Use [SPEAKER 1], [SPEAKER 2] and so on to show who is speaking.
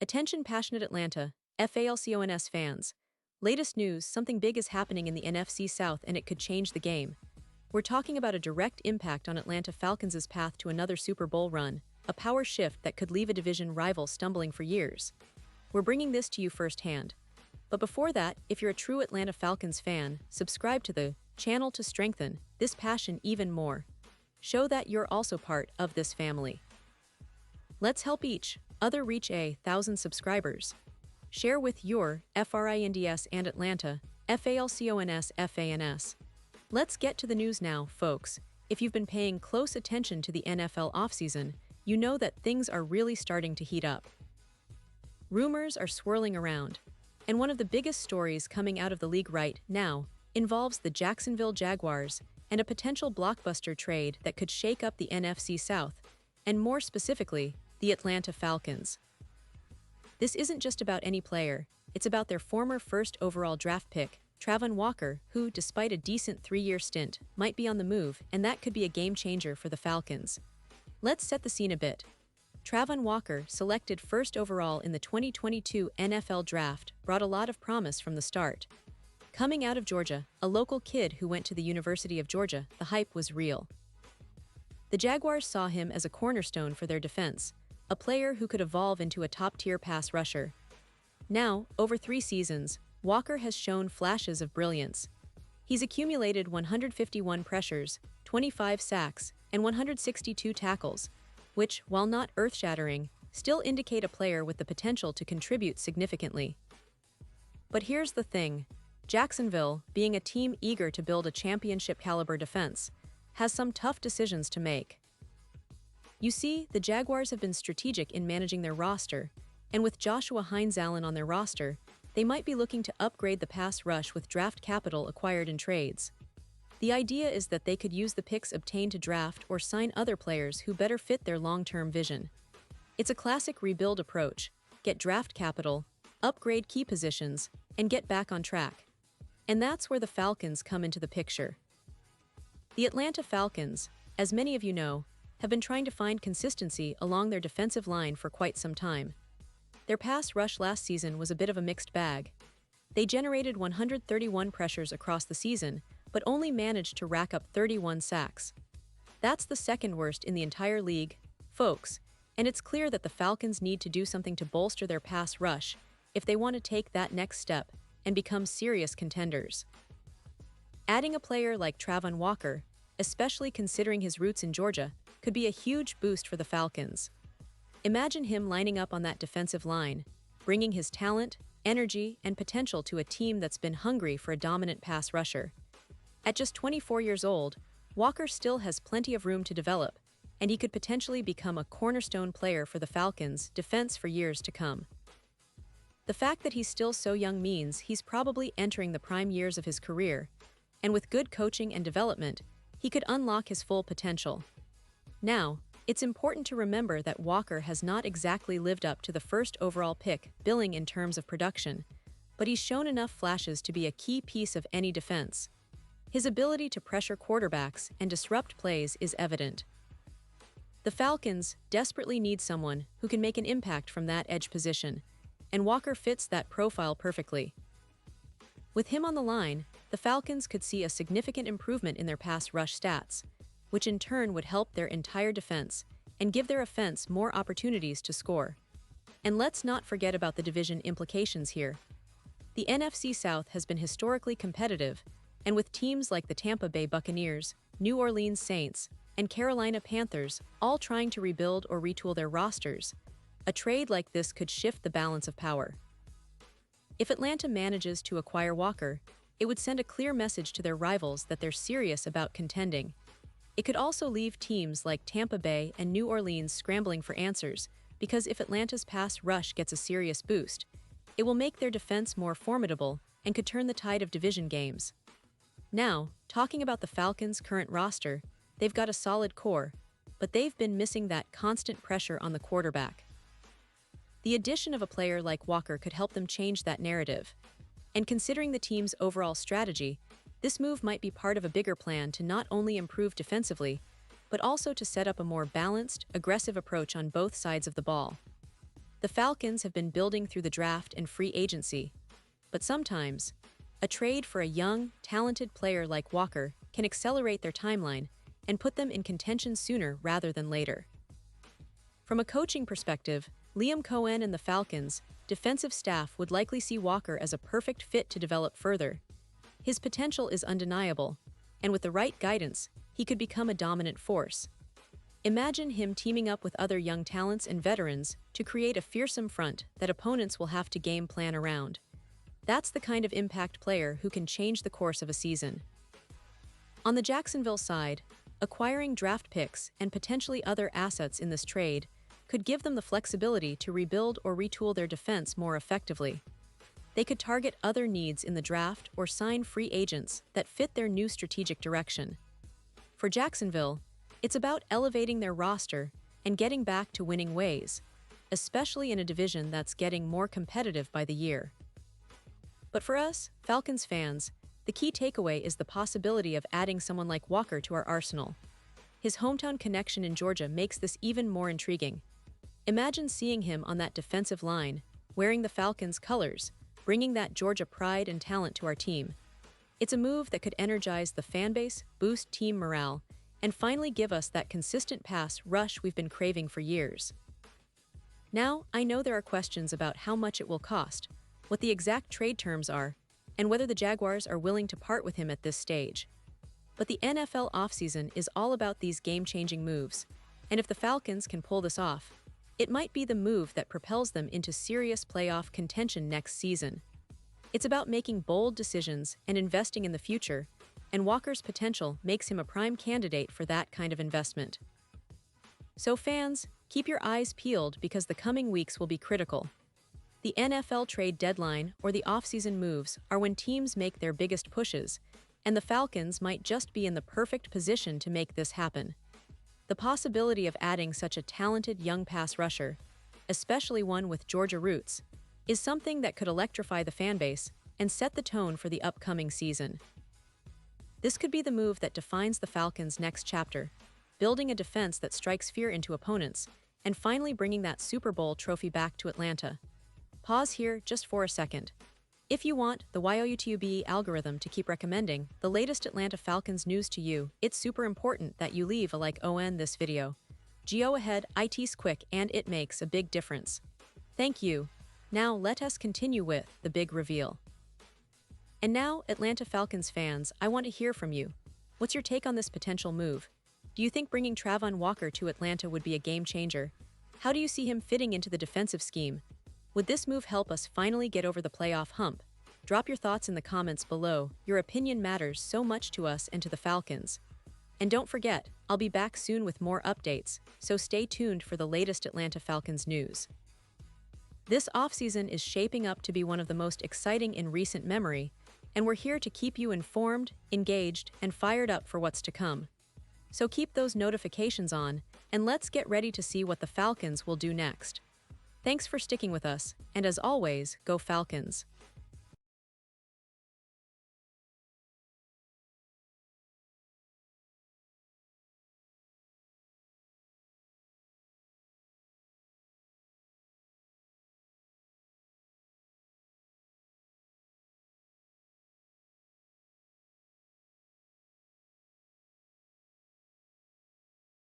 [SPEAKER 1] Attention passionate Atlanta, Falcons fans. Latest news, something big is happening in the NFC South and it could change the game. We're talking about a direct impact on Atlanta Falcons' path to another Super Bowl run, a power shift that could leave a division rival stumbling for years. We're bringing this to you firsthand. But before that, if you're a true Atlanta Falcons fan, subscribe to the channel to strengthen this passion even more. Show that you're also part of this family. Let's help each other reach 1,000 subscribers. Share with your friends and Atlanta, fans. Let's get to the news now, folks. If you've been paying close attention to the NFL offseason, you know that things are really starting to heat up. Rumors are swirling around, and one of the biggest stories coming out of the league right now involves the Jacksonville Jaguars and a potential blockbuster trade that could shake up the NFC South, and more specifically, the Atlanta Falcons. This isn't just about any player, it's about their former first overall draft pick, Travon, who, despite a decent 3-year stint, might be on the move, and that could be a game-changer for the Falcons. Let's set the scene a bit. Travon, selected first overall in the 2022 NFL Draft, brought a lot of promise from the start. Coming out of Georgia, a local kid who went to the University of Georgia, the hype was real. The Jaguars saw him as a cornerstone for their defense, a player who could evolve into a top-tier pass rusher. Now, over 3 seasons, Walker has shown flashes of brilliance. He's accumulated 151 pressures, 25 sacks, and 162 tackles, which, while not earth-shattering, still indicate a player with the potential to contribute significantly. But here's the thing. Jacksonville, being a team eager to build a championship-caliber defense, has some tough decisions to make. You see, the Jaguars have been strategic in managing their roster, and with Joshua Hines-Allen on their roster, they might be looking to upgrade the pass rush with draft capital acquired in trades. The idea is that they could use the picks obtained to draft or sign other players who better fit their long-term vision. It's a classic rebuild approach: get draft capital, upgrade key positions, and get back on track. And that's where the Falcons come into the picture. The Atlanta Falcons, as many of you know, have been trying to find consistency along their defensive line for quite some time. Their pass rush last season was a bit of a mixed bag. They generated 131 pressures across the season, but only managed to rack up 31 sacks. That's the second worst in the entire league, folks, and it's clear that the Falcons need to do something to bolster their pass rush if they want to take that next step and become serious contenders. Adding a player like Travon, especially considering his roots in Georgia, could be a huge boost for the Falcons. Imagine him lining up on that defensive line, bringing his talent, energy, and potential to a team that's been hungry for a dominant pass rusher. At just 24 years old, Walker still has plenty of room to develop, and he could potentially become a cornerstone player for the Falcons' defense for years to come. The fact that he's still so young means he's probably entering the prime years of his career, and with good coaching and development, he could unlock his full potential. Now, it's important to remember that Walker has not exactly lived up to the first overall pick billing in terms of production, but he's shown enough flashes to be a key piece of any defense. His ability to pressure quarterbacks and disrupt plays is evident. The Falcons desperately need someone who can make an impact from that edge position, and Walker fits that profile perfectly. With him on the line, the Falcons could see a significant improvement in their pass rush stats, which in turn would help their entire defense and give their offense more opportunities to score. And let's not forget about the division implications here. The NFC South has been historically competitive, and with teams like the Tampa Bay Buccaneers, New Orleans Saints, and Carolina Panthers all trying to rebuild or retool their rosters, a trade like this could shift the balance of power. If Atlanta manages to acquire Walker, it would send a clear message to their rivals that they're serious about contending. It could also leave teams like Tampa Bay and New Orleans scrambling for answers, because if Atlanta's pass rush gets a serious boost, it will make their defense more formidable and could turn the tide of division games. Now, talking about the Falcons' current roster, they've got a solid core, but they've been missing that constant pressure on the quarterback. The addition of a player like Walker could help them change that narrative. And considering the team's overall strategy, this move might be part of a bigger plan to not only improve defensively, but also to set up a more balanced, aggressive approach on both sides of the ball. The Falcons have been building through the draft and free agency, but sometimes, a trade for a young, talented player like Walker can accelerate their timeline and put them in contention sooner rather than later. From a coaching perspective, Liam Cohen and the Falcons' defensive staff would likely see Walker as a perfect fit to develop further. His potential is undeniable, and with the right guidance, he could become a dominant force. Imagine him teaming up with other young talents and veterans to create a fearsome front that opponents will have to game plan around. That's the kind of impact player who can change the course of a season. On the Jacksonville side, acquiring draft picks and potentially other assets in this trade could give them the flexibility to rebuild or retool their defense more effectively. They could target other needs in the draft or sign free agents that fit their new strategic direction. For Jacksonville, it's about elevating their roster and getting back to winning ways, especially in a division that's getting more competitive by the year. But for us, Falcons fans, the key takeaway is the possibility of adding someone like Walker to our arsenal. His hometown connection in Georgia makes this even more intriguing. Imagine seeing him on that defensive line, wearing the Falcons' colors, bringing that Georgia pride and talent to our team. It's a move that could energize the fanbase, boost team morale, and finally give us that consistent pass rush we've been craving for years. Now, I know there are questions about how much it will cost, what the exact trade terms are, and whether the Jaguars are willing to part with him at this stage. But the NFL offseason is all about these game-changing moves, and if the Falcons can pull this off, it might be the move that propels them into serious playoff contention next season. It's about making bold decisions and investing in the future, and Walker's potential makes him a prime candidate for that kind of investment. So fans, keep your eyes peeled because the coming weeks will be critical. The NFL trade deadline or the offseason moves are when teams make their biggest pushes, and the Falcons might just be in the perfect position to make this happen. The possibility of adding such a talented young pass rusher, especially one with Georgia roots, is something that could electrify the fanbase and set the tone for the upcoming season. This could be the move that defines the Falcons' next chapter, building a defense that strikes fear into opponents, and finally bringing that Super Bowl trophy back to Atlanta. Pause here just for a second. If you want the YouTube algorithm to keep recommending the latest Atlanta Falcons news to you, it's super important that you leave a like on this video. Go ahead, it's quick and it makes a big difference. Thank you. Now let us continue with the big reveal. And now, Atlanta Falcons fans, I want to hear from you. What's your take on this potential move? Do you think bringing Travon Walker to Atlanta would be a game changer? How do you see him fitting into the defensive scheme? Would this move help us finally get over the playoff hump? Drop your thoughts in the comments below. Your opinion matters so much to us and to the Falcons. And don't forget, I'll be back soon with more updates, so stay tuned for the latest Atlanta Falcons news. This offseason is shaping up to be one of the most exciting in recent memory, and we're here to keep you informed, engaged, and fired up for what's to come. So keep those notifications on, and let's get ready to see what the Falcons will do next. Thanks for sticking with us, and as always, go Falcons!